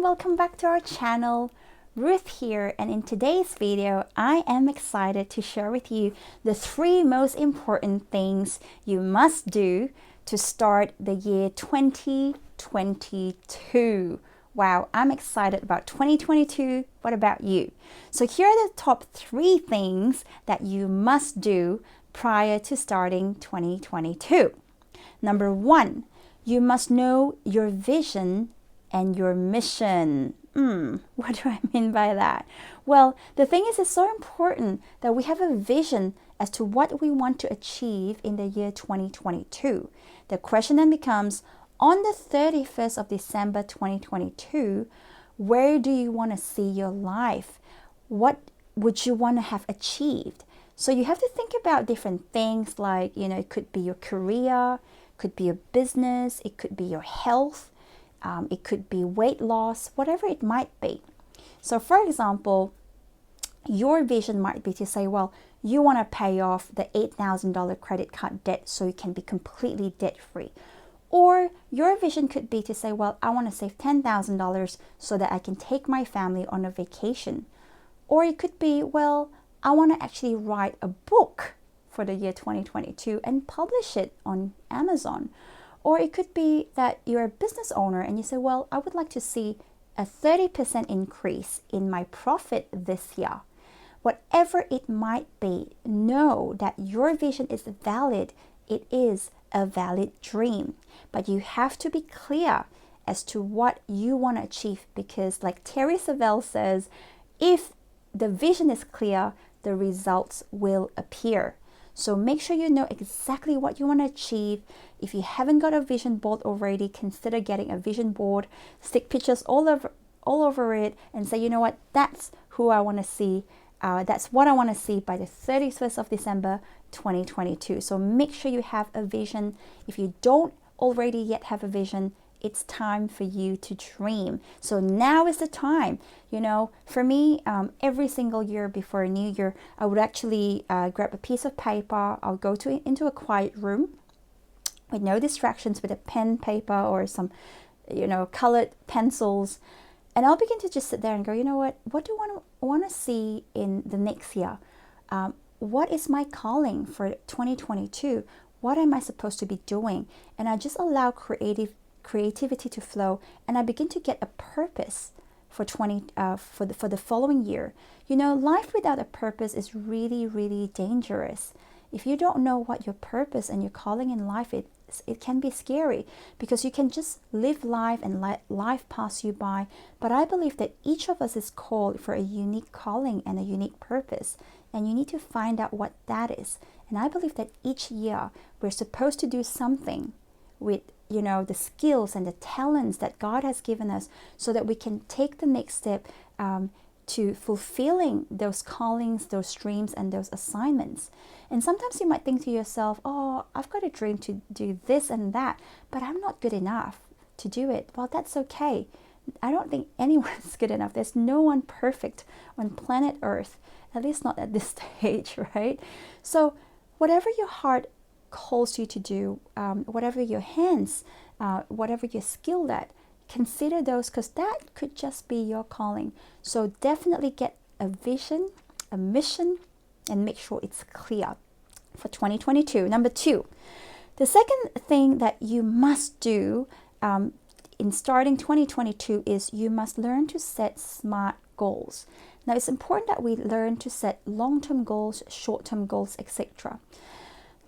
welcome back to our channel. Ruth here, and in today's video I am excited to share with you the 3 most important things you must do to start the year 2022. Wow, I'm excited about 2022. What about you? So here are the top 3 things that you must do prior to starting 2022. Number 1, you must know your vision and your mission. What do I mean by that? Well, the thing is, it's so important that we have a vision as to what we want to achieve in the year 2022. The question then becomes, on the 31st of December 2022, where do you want to see your life? What would you want to have achieved? So you have to think about different things like, it could be your career, could be your business, it could be your health, it could be weight loss, whatever it might be. So for example, your vision might be to say, well, you want to pay off the $8,000 credit card debt so you can be completely debt free. Or your vision could be to say, well, I want to save $10,000 so that I can take my family on a vacation. Or it could be, well, I want to actually write a book for the year 2022 and publish it on Amazon. Or it could be that you're a business owner and you say, well, I would like to see a 30% increase in my profit this year. Whatever it might be, know that your vision is valid. It is a valid dream, but you have to be clear as to what you want to achieve, because like Terry Savelle says, if the vision is clear, the results will appear. So make sure you know exactly what you want to achieve. If you haven't got a vision board already, consider getting a vision board, stick pictures all over it and say, you know what, that's who I want to see. That's what I want to see by the 31st of December 2022. So make sure you have a vision. If you don't already yet have a vision, it's time for you to dream. So now is the time. For me, every single year before a new year, I would actually grab a piece of paper. I'll go into a quiet room with no distractions, with a pen, paper, or some, colored pencils. And I'll begin to just sit there and go, you know what do I want to see in the next year? What is my calling for 2022? What am I supposed to be doing? And I just allow creativity to flow, and I begin to get a purpose for the following year. Life without a purpose is really, really dangerous. If you don't know what your purpose and your calling in life is, it can be scary, because you can just live life and let life pass you by. But I believe that each of us is called for a unique calling and a unique purpose, and you need to find out what that is. And I believe that each year we're supposed to do something with the skills and the talents that God has given us, so that we can take the next step to fulfilling those callings, those dreams, and those assignments. And sometimes you might think to yourself, oh, I've got a dream to do this and that, but I'm not good enough to do it. Well, that's okay. I don't think anyone's good enough. There's no one perfect on planet Earth, at least not at this stage, right? So whatever your heart calls you to do, whatever your hands, whatever you're skilled at, consider those, because that could just be your calling. So definitely get a vision, a mission, and make sure it's clear for 2022. Number 2, the second thing that you must do in starting 2022 is you must learn to set SMART goals. Now, it's important that we learn to set long-term goals, short-term goals, etc.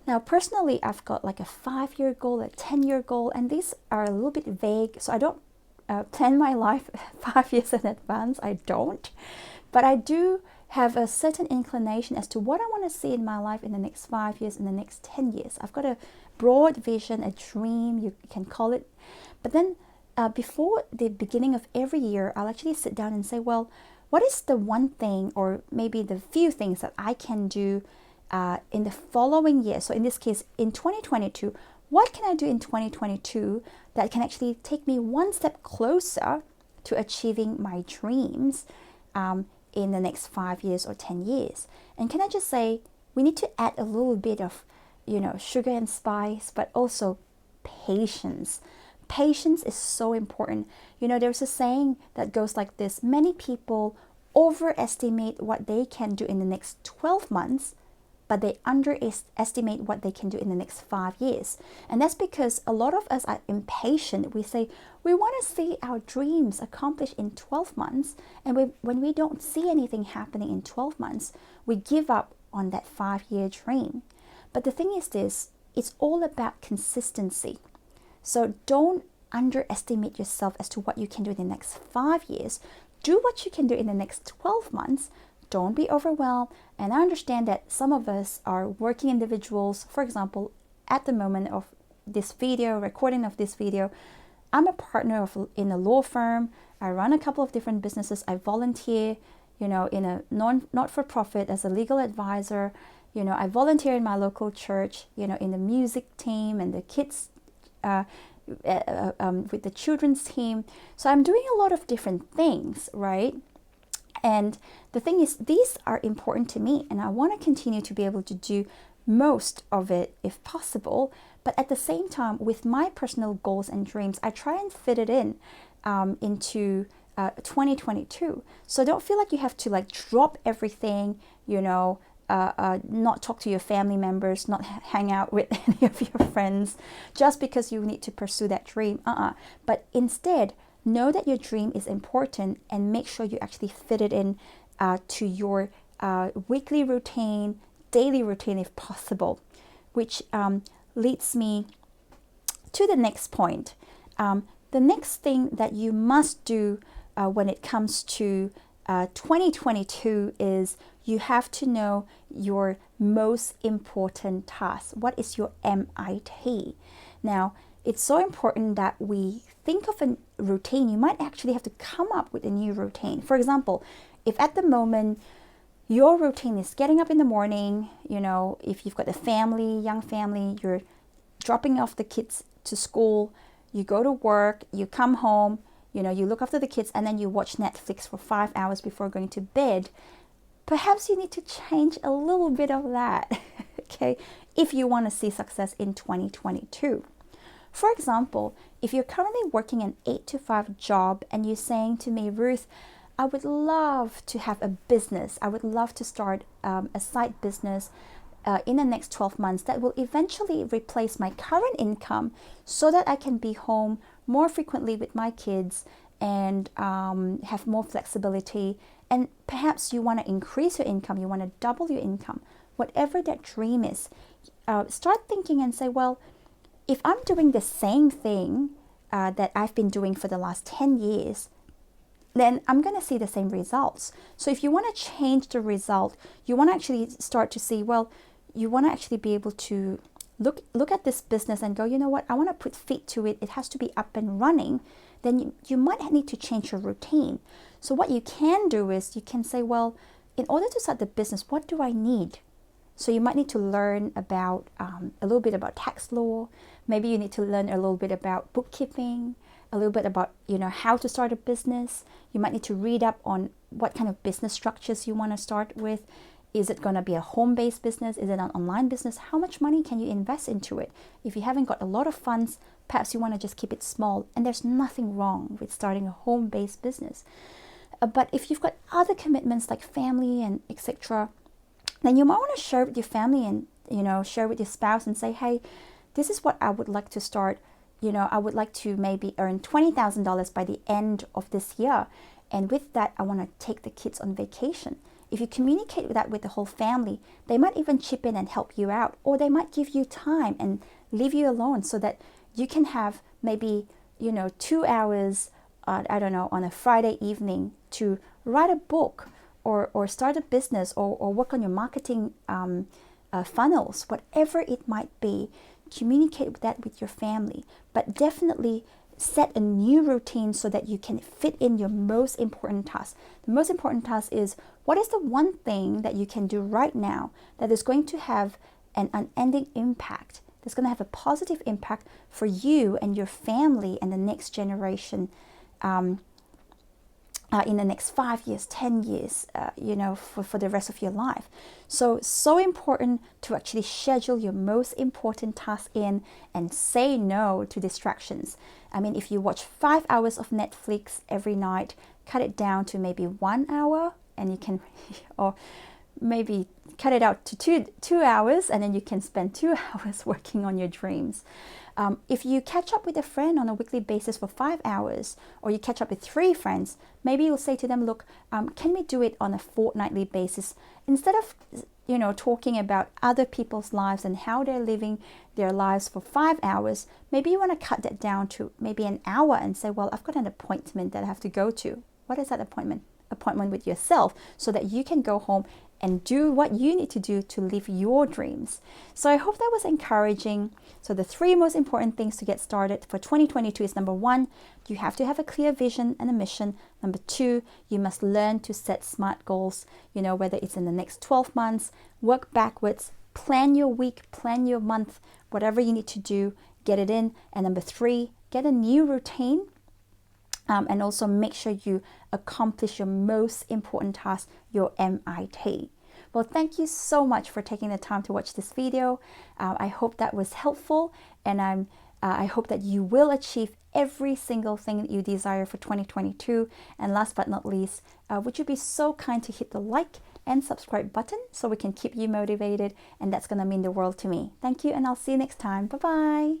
Now, personally, I've got like a 5-year goal, a 10-year goal, and these are a little bit vague. So I don't plan my life 5 years in advance. I don't. But I do have a certain inclination as to what I want to see in my life in the next 5 years, in the next 10 years. I've got a broad vision, a dream, you can call it. But then before the beginning of every year, I'll actually sit down and say, well, what is the one thing, or maybe the few things that I can do in the following year? So in this case, in 2022, what can I do in 2022 that can actually take me one step closer to achieving my dreams in the next 5 years or 10 years? And can I just say, we need to add a little bit of, sugar and spice, but also patience. Patience is so important. There's a saying that goes like this: many people overestimate what they can do in the next 12 months, but they underestimate what they can do in the next 5 years. And that's because a lot of us are impatient. We say we want to see our dreams accomplished in 12 months. And when we don't see anything happening in 12 months, we give up on that 5-year dream. But the thing is this, it's all about consistency. So don't underestimate yourself as to what you can do in the next 5 years. Do what you can do in the next 12 months. Don't be overwhelmed. And I understand that some of us are working individuals. For example, at the moment of this recording of this video, I'm a partner in a law firm. I run a couple of different businesses. I volunteer, in a not-for-profit as a legal advisor. I volunteer in my local church, in the music team and the kids, with the children's team. So I'm doing a lot of different things, right? And the thing is, these are important to me, and I want to continue to be able to do most of it if possible. But at the same time, with my personal goals and dreams, I try and fit it into 2022. So don't feel like you have to drop everything, not talk to your family members, not hang out with any of your friends just because you need to pursue that dream. But instead, know that your dream is important and make sure you actually fit it in to your weekly routine, daily routine if possible, which leads me to the next point. The next thing that you must do when it comes to 2022 is you have to know your most important task. What is your MIT? Now, it's so important that we think of a routine. You might actually have to come up with a new routine. For example, if at the moment your routine is getting up in the morning, if you've got a family, young family, you're dropping off the kids to school, you go to work, you come home, you look after the kids, and then you watch Netflix for 5 hours before going to bed. Perhaps you need to change a little bit of that, okay, if you want to see success in 2022. For example, if you're currently working an 8-to-5 job and you're saying to me, Ruth, I would love to have a business. I would love to start a side business in the next 12 months that will eventually replace my current income so that I can be home more frequently with my kids and have more flexibility. And perhaps you want to increase your income, you want to double your income, whatever that dream is. Start thinking and say, well, if I'm doing the same thing that I've been doing for the last 10 years, then I'm going to see the same results. So if you want to change the result, you want to actually start to see, well, you want to actually be able to look at this business and go, you know what, I want to put feet to it. It has to be up and running. Then you might need to change your routine. So what you can do is you can say, well, in order to start the business, what do I need? So you might need to learn about a little bit about tax law. Maybe you need to learn a little bit about bookkeeping, a little bit about how to start a business. You might need to read up on what kind of business structures you want to start with. Is it going to be a home-based business? Is it an online business? How much money can you invest into it? If you haven't got a lot of funds, perhaps you want to just keep it small. And there's nothing wrong with starting a home-based business. But if you've got other commitments like family and etc., then you might want to share with your family and share with your spouse and say, hey, this is what I would like to start. I would like to maybe earn $20,000 by the end of this year. And with that, I want to take the kids on vacation. If you communicate that with the whole family, they might even chip in and help you out, or they might give you time and leave you alone so that you can have maybe, 2 hours, on a Friday evening to write a book or start a business or work on your marketing funnels, whatever it might be. Communicate that with your family, but definitely set a new routine so that you can fit in your most important task. The most important task is, what is the one thing that you can do right now that is going to have an unending impact, that's going to have a positive impact for you and your family and the next generation in the next 5 years, 10 years, for the rest of your life. So important to actually schedule your most important task in and say no to distractions. I mean, if you watch 5 hours of Netflix every night, cut it down to maybe 1 hour, and you can, or maybe cut it out to two hours, and then you can spend 2 hours working on your dreams. If you catch up with a friend on a weekly basis for 5 hours, or you catch up with 3 friends, maybe you'll say to them, look, can we do it on a fortnightly basis? Instead of, talking about other people's lives and how they're living their lives for 5 hours, maybe you want to cut that down to maybe an hour and say, well, I've got an appointment that I have to go to. What is that appointment? Appointment with yourself, so that you can go home and do what you need to do to live your dreams. So I hope that was encouraging. So the 3 most important things to get started for 2022 is, number 1, you have to have a clear vision and a mission. Number 2, you must learn to set smart goals, whether it's in the next 12 months, work backwards, plan your week, plan your month, whatever you need to do, get it in. And number 3, get a new routine. And also make sure you accomplish your most important task, your MIT. Well, thank you so much for taking the time to watch this video. I hope that was helpful, and I hope that you will achieve every single thing that you desire for 2022. And last but not least, would you be so kind to hit the like and subscribe button so we can keep you motivated, and that's going to mean the world to me. Thank you, and I'll see you next time. Bye-bye.